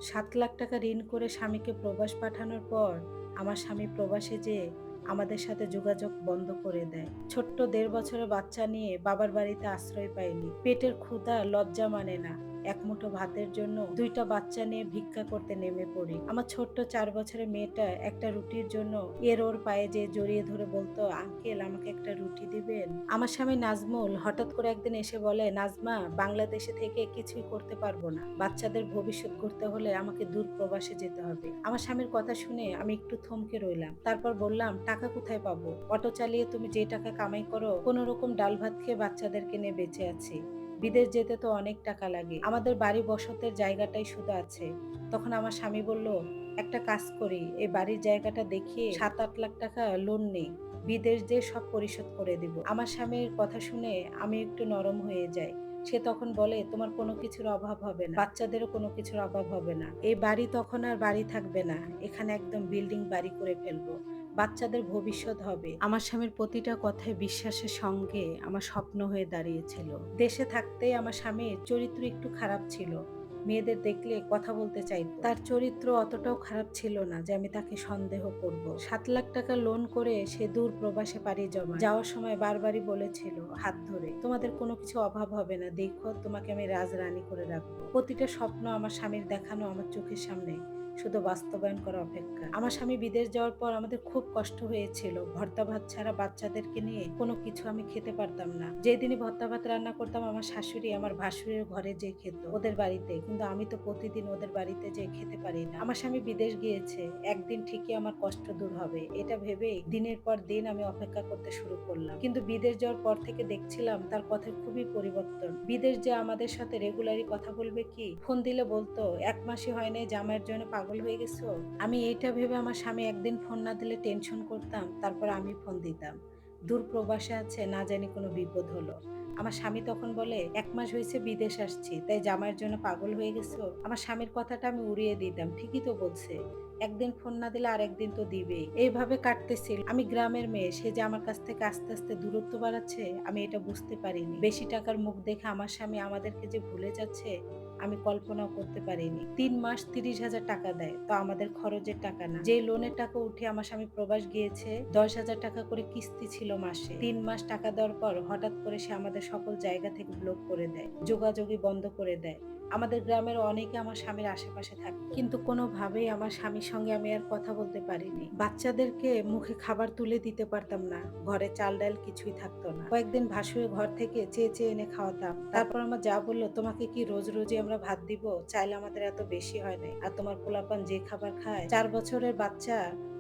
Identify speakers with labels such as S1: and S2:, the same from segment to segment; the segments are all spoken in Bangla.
S1: 7 লাখ টাকা ঋণ করে স্বামীকে প্রবাস পাঠানোর পর আমার স্বামী প্রবাসে যেয়ে আমাদের সাথে যোগাযোগ বন্ধ করে দেয়। ছোট্ট ১.৫ বছরের বাচ্চা নিয়ে বাবার বাড়িতে আশ্রয় পাইনি। পেটের ক্ষুধা লজ্জা মানে না। এক মুঠো ভাতের জন্য ২টা বাচ্চা নিয়ে ভিক্ষা করতে নেমে পড়ি। আমার ছোট্ট ৪ বছরের মেয়েটা একটা রুটির জন্য ওর পায়ে যেয়ে জড়িয়ে ধরে বলতো, আঙ্কেল আমাকে একটা রুটি দিবেন? আমার স্বামী নাজমুল হঠাৎ করে একদিন এসে বলে, নাজমা, বাংলাদেশে থেকে কিছুই করতে পারবো না। বাচ্চাদের ভবিষ্যৎ গড়তে হলে আমাকে দূর প্রবাসে যেতে হবে। আমার স্বামীর কথা শুনে আমি একটু থমকে রইলাম। তারপর বললাম, টাকা কোথায় পাবো? অটো চালিয়ে তুমি যে টাকা কামাই করো, কোনো রকম ডাল ভাত খেয়ে বাচ্চাদেরকে নিয়ে বেঁচে আছি। বিদেশ যেতে তো অনেক টাকা লাগে। আমাদের বাড়ি বসতের জায়গাটাই শুধু আছে। তখন আমার স্বামী বলল, একটা কাজ করি, এই বাড়ির জায়গাটা দেখিয়ে ৭-৮ লাখ টাকা লোন নেই, বিদেশ যেয়ে সব পরিশোধ করে দিব। আমার স্বামীর কথা শুনে আমি একটু নরম হয়ে যাই। সে তখন বলে, তোমার কোনো কিছুর অভাব হবে না, বাচ্চাদেরও কোনো কিছুর অভাব হবে না। এই বাড়ি তখন আর বাড়ি থাকবে না, এখানে একদম বিল্ডিং বাড়ি করে ফেলবো। বাচ্চাদের ভবিষ্যৎ হবে। আমার স্বামীর প্রতিটা কথায় বিশ্বাসের সঙ্গে আমার স্বপ্ন হয়ে দাঁড়িয়েছিল। দেশে থাকতেই আমার স্বামীর চরিত্র একটু খারাপ ছিল। মেয়েদের দেখলে কথা বলতে চাইতো। তার চরিত্র অতটাও খারাপ ছিল না যে আমি তাকে সন্দেহ করব। 7 লাখ টাকা লোন করে সে দূর প্রবাসে পাড়ি জমায়। যাওয়ার সময় বারবারই বলেছিল হাত ধরে, তোমাদের কোনো কিছু অভাব হবে না, দেখো তোমাকে আমি রাজরানী করে রাখবো। প্রতিটা স্বপ্ন আমার স্বামীর দেখানো আমার চোখের সামনে, শুধু বাস্তবায়ন করা অপেক্ষা। আমার স্বামী বিদেশ যাওয়ার পর আমাদের খুব কষ্ট হয়েছিল। ভর্তা ভাত ছাড়া বাচ্চাদেরকে নিয়ে কোনো কিছু আমি খেতে পারতাম না। যেদিনই ভর্তা ভাত রান্না করতাম আমার শাশুড়ি আমার ভাসুরের ঘরে যেয়ে খেত, ওদের বাড়িতে। কিন্তু আমি তো প্রতিদিন ওদের বাড়িতে যেয়ে খেতে পারি না। আমার স্বামী বিদেশ গিয়েছে, একদিন ঠিকই আমার কষ্ট দূর হবে, এটা ভেবেই দিনের পর দিন আমি অপেক্ষা করতে শুরু করলাম। কিন্তু বিদেশ যাওয়ার পর থেকে দেখছিলাম তার কথার খুবই পরিবর্তন। বিদেশ যে আমাদের সাথে রেগুলারই কথা বলবে কি, ফোন দিলে বলতো, 1 মাসই হয় নাই জামাইয়ের জন্য পাগল হয়ে গেছো। আমি এইটা ভেবে আমার স্বামী একদিন ফোন না দিলে টেনশন করতাম, তারপর আমি ফোন দিতাম। দূর প্রবাসে আছে, না জানি কোনো বিপদ হলো। আমার স্বামী তখন বলে, 1 মাস হয়েছে বিদেশ আসছি, তাই জামাইয়ের জন্য পাগল হয়ে গেছো? আমার স্বামীর কথাটা আমি উড়িয়ে দিতাম, ঠিকই তো বলছে, একদিন ফোন না দিলে আর একদিন তো দিবেই। এইভাবে কাটতেছিল। আমি গ্রামের মেয়ে, সে যে আমার কাছ থেকে আস্তে আস্তে দূরত্ব বাড়াচ্ছে আমি এটা বুঝতে পারিনি। বেশি টাকার মুখ দেখে আমার স্বামী আমাদেরকে যে ভুলে যাচ্ছে আমি কল্পনাও করতে পারিনি। 3 মাস 30,000 টাকা দেয়, তো আমাদের খরচের টাকা না। যে লোনের টাকা উঠে আমার স্বামী প্রবাস গিয়েছে, 10,000 টাকা করে কিস্তি ছিল মাসে। 3 মাস টাকা দেওয়ার পর হঠাৎ করে সে আমাদের সকল জায়গা থেকে ব্লক করে দেয়, যোগাযোগই বন্ধ করে দেয়। আমাদের গ্রামের অনেকে আমার স্বামীর আশেপাশে থাকতো, কিন্তু কোনোভাবেই আমার স্বামীর সঙ্গে আমি আর কথা বলতে পারিনি। বাচ্চাদেরকে মুখে খাবার তুলে দিতে পারতাম না, ঘরে চাল ডাল কিছুই থাকতো না। কয়েকদিন ভাসুরের ঘর থেকে চেয়ে চেয়ে এনে খাওয়াতাম। তারপর আমার যা বললো, তোমাকে কি রোজ রোজই আমরা ভাত দিব? চাইলে আমাদের এত বেশি হয় নাই। আর তোমার পোলাপান যে খাবার খায়, 4 বছরের বাচ্চা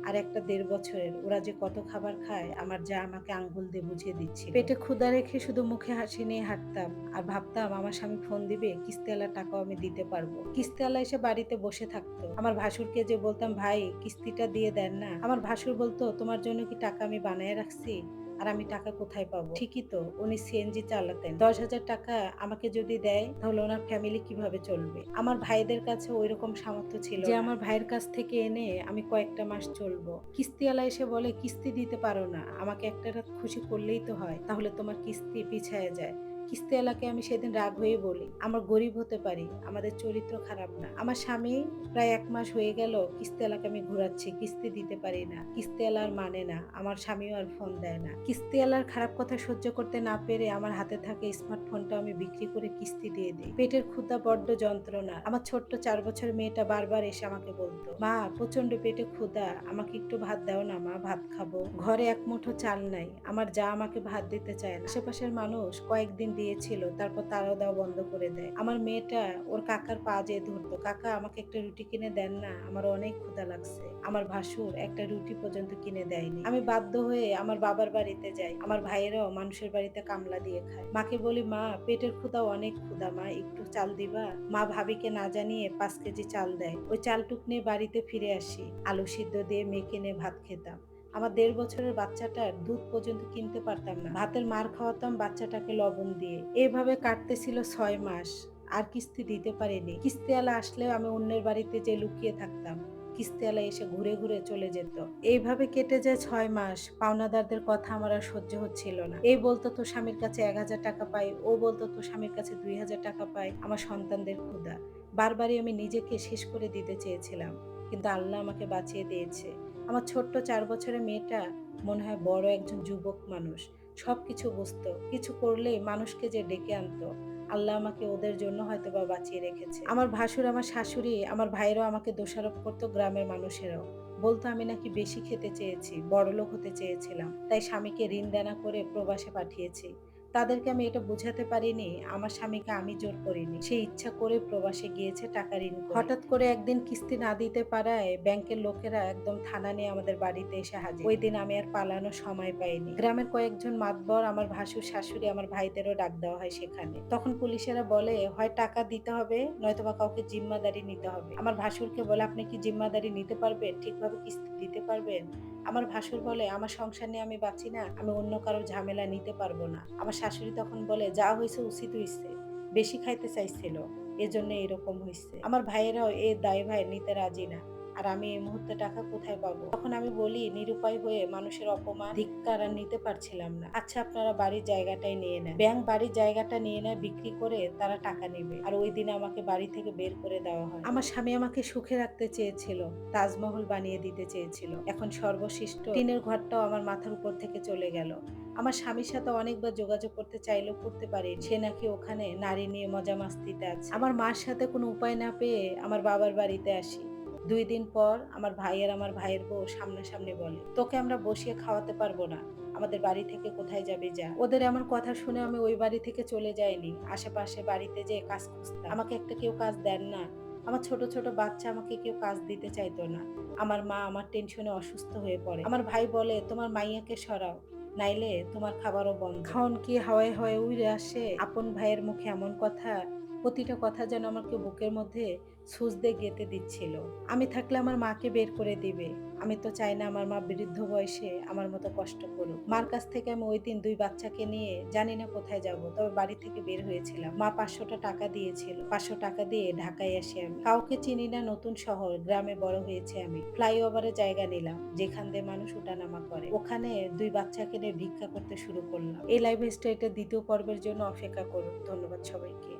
S1: আর একটা 1.5 বছরের, ওরা যে কত খাবার খায় আমার যা আমাকে আঙ্গুল দিয়ে বুঝিয়ে দিচ্ছিল। পেটে ক্ষুধা রেখে শুধু মুখে হাসি নিয়ে হাঁটতাম আর ভাবতাম আমার স্বামী ফোন দিবে, কিস্তিওয়ালার টাকাও আমি দিতে পারবো। কিস্তিওয়ালা এসে বাড়িতে বসে থাকতো। আমার ভাসুরকে যে বলতাম, ভাই কিস্তিটা দিয়ে দেন না, আমার ভাসুর বলতো, তোমার জন্য কি টাকা আমি বানায় রাখছি? আর আমি টাকা কোথায় পাবো? ঠিকই তো, উনি সিএনজি চালাতেন। 10,000 টাকা আমাকে যদি দেয় তাহলে ওনার ফ্যামিলি কিভাবে চলবে? আমার ভাইদের কাছে ওইরকম সামর্থ্য ছিল যে আমার ভাইয়ের কাছ থেকে এনে আমি কয়েকটা মাস চলবো। কিস্তিওয়ালা এসে বলে, কিস্তি দিতে পারো না, আমাকে একটা রাত খুশি করলেই তো হয়, তাহলে তোমার কিস্তি পিছায়া যায়। কিস্তিওয়ালাকে আমি সেদিন রাগ হয়ে বলি, আমরা গরিব হতে পারি, আমাদের চরিত্র খারাপ না। আমার স্বামী প্রায় 1 মাস হয়ে গেল কিস্তিওয়ালাকে আমি ঘুরাচ্ছি, কিস্তি দিতে পারি না। কিস্তিওয়ালা আর মানে না, আমার স্বামীও আর ফোন দেয় না। কিস্তিওয়ালার খারাপ কথা সহ্য করতে না পেরে আমার হাতে থাকা স্মার্টফোনটা আমি বিক্রি করে কিস্তি দিয়ে দিই। পেটের ক্ষুধা বড্ড যন্ত্রণা। আমার ছোট্ট 4 বছরের মেয়েটা বারবার এসে আমাকে বলতো, মা প্রচন্ড পেটে ক্ষুধা, আমাকে একটু ভাত দাও না মা, ভাত খাবো। ঘরে এক মুঠো চাল নাই, আমার যা আমাকে ভাত দিতে চায় না। আশেপাশের মানুষ কয়েকদিন দিয়েছিল, তারপর তারাও দেওয়া বন্ধ করে দেয়। আমার মেয়েটা ওর কাকার পা যেয়ে ধরতো, কাকা আমাকে একটা রুটি কিনে দেন না, আমার অনেক ক্ষুধা লাগছে। আমার ভাসুর একটা রুটি পর্যন্ত কিনে দেয়নি। আমি বাধ্য হয়ে আমার বাবার বাড়িতে যাই। আমার ভাইয়েরাও মানুষের বাড়িতে কামলা দিয়ে খায়। মাকে বলি, মা পেটের ক্ষুধা অনেক ক্ষুধা, মা একটু চাল দিবা? মা ভাবিকে না জানিয়ে 5 কেজি চাল দেয়। ওই চালটুক নিয়ে বাড়িতে ফিরে আসি, আলু সিদ্ধ দিয়ে মেখে নিয়ে ভাত খেতাম। আমার 1.5 বছরের বাচ্চাটার দুধ পর্যন্ত কিনতে পারতাম না, ভাতের মার খাওয়াতাম বাচ্চাটাকে লবণ দিয়ে। এভাবে কাটতেছিল 6 মাস। আর কিস্তি দিতে পারিনি। কিস্তিওয়ালা আসলেও আমি অন্যের বাড়িতে যে লুকিয়ে থাকতাম, কিস্তিওয়ালা এসে ঘুরে ঘুরে চলে যেত। এইভাবে কেটে যায় 6 মাস। পাওনাদারদের কথা আমার আর সহ্য হচ্ছিল না। এই বলতো, তোর স্বামীর কাছে 1,000 টাকা পাই, ও বলতো তোর স্বামীর কাছে 2,000 টাকা পাই। আমার সন্তানদের ক্ষুধা, বারবারই আমি নিজেকে শেষ করে দিতে চেয়েছিলাম, কিন্তু আল্লাহ আমাকে বাঁচিয়ে দিয়েছে। আমার ছোট্ট ৪ বছরের মেয়েটা মনে হয় বড় একজন যুবক মানুষ। সবকিছু বুঝতো। কিছু করলেই মানুষকে যে ডেকে আনতো। আল্লাহ আমাকে ওদের জন্য হয়তোবা বাঁচিয়ে রেখেছে। আমার ভাসুর, আমার শাশুড়ি, আমার ভাইয়েরাও আমাকে দোষারোপ করতো, গ্রামের মানুষেরাও। বলতো আমি নাকি বেশি খেতে চেয়েছি, বড়লোক হতে চেয়েছিলাম। তাই স্বামীকে ঋণ দেনা করে প্রবাসে পাঠিয়েছি। তাদেরকে আমি এটা বুঝাতে পারিনি, আমার স্বামীকে আমি জোর করিনি। সে ইচ্ছা করে প্রবাসে গিয়েছে টাকা ঋণ করে। হঠাৎ করে একদিন কিস্তি না দিতে পারায় ব্যাংকের লোকেরা একদম থানা নিয়ে আমাদের বাড়িতে এসে হাজির। ওই দিন আমি আর পালানোর সময় পাইনি। গ্রামের কয়েকজন মাতবর, আমার ভাসুর শাশুড়ি, আমার ভাইদেরও ডাক দেওয়া হয় সেখানে। তখন পুলিশেরা বলে হয় টাকা দিতে হবে, নয়তোবা কাউকে জিম্মাদারি নিতে হবে। আমার ভাসুরকে বলে আপনি কি জিম্মাদারি নিতে পারবেন? ঠিকভাবে কিস্তি দিতে পারবেন? আমার ভাসুর বলে আমার সংসার নিয়ে আমি বাঁচি না, আমি অন্য কারো ঝামেলা নিতে পারবো না। আমার শাশুড়ি তখন বলে যা হয়েছে উচিত হয়েছে, বেশি খাইতে চাইছিল, এজন্য এরকম হয়েছে। আমার ভাইয়েরাও এ দায়ভার নিতে রাজি না। আর আমি এই মুহূর্তে টাকা কোথায় পাবো? তখন আমি বলি নিরুপায় হয়ে মানুষের অপমান, ধিক্কার আর নিতে পারছিলাম না। আচ্ছা আপনারা বাড়ির জায়গাটাই নিয়ে নেন। ব্যাংক বাড়ির জায়গাটা নিয়ে নেয়, বিক্রি করে তারা টাকা নেবে। আর ওই দিন আমাকে বাড়ি থেকে বের করে দেওয়া হয়। আমার স্বামী আমাকে সুখে রাখতে চেয়েছিল, তাজমহল বানিয়ে দিতে চেয়েছিল। এখন সর্বশিষ্ট টিনের ঘরটাও আমার মাথার উপর থেকে চলে গেল। আমার স্বামীর সাথে অনেকবার যোগাযোগ করতে চাইলেও করতে পারি, সে নাকি ওখানে নারী নিয়ে মজা মাস্তিতে আছে। আমার মার সাথে কোনো উপায় না পেয়ে আমার বাবার বাড়িতে আসি। ২ দিন পর আমার ভাই আর আমার ভাইয়ের বউ সামনাসামনি বলে তোকে আমরা বসিয়ে খাওয়াতে পারবো না, আমাদের বাড়ি থেকে কোথায় যাবে যা। ওদের এমন কথা শুনে আমি ওই বাড়ি থেকে চলে যাইনি, আশেপাশে বাড়িতে যেয়ে কাজ খুঁজতাম। আমাকে একটা কেউ কাজ দেন না। আমার ছোট ছোট বাচ্চা, আমাকে কেউ কাজ দিতে চাইতো না। আমার মা আমার টেনশনে অসুস্থ হয়ে পড়ে। আমার ভাই বলে তোমার মাইয়াকে সরাও, নাইলে তোমার খাবারও বন্ধ। খাওন কি হাওয়ায় হয়ে উড়ে আসে। আপন ভাইয়ের মুখে এমন কথা, প্রতিটা কথা যেন আমাকে বুকের মধ্যে ছুঁচ দিয়ে গেঁথে দিচ্ছিল। আমি থাকলে আমার মাকে বের করে দিবে। আমি তো চাই না আমার মা বৃদ্ধ বয়সে আমার মতো কষ্ট করুক। মার কাছ থেকে আমি ওই দিন ২ বাচ্চাকে নিয়ে জানি না কোথায় যাব, তবে বাড়ি থেকে বের হয়েছিলাম। মা ৫০০ টাকা দিয়েছিল। ৫০০ টাকা দিয়ে ঢাকায় আসি আমি। কাউকে চিনি না, নতুন শহর, গ্রামে বড় হয়েছে আমি। ফ্লাইওভারে জায়গা নিলাম, যেখান দিয়ে মানুষ উঠানামা করে। ওখানে ২ বাচ্চাকে নিয়ে ভিক্ষা করতে শুরু করলাম। এই লাইভ স্টোরিটা দ্বিতীয় পর্বের জন্য অপেক্ষা করুন। ধন্যবাদ সবাইকে।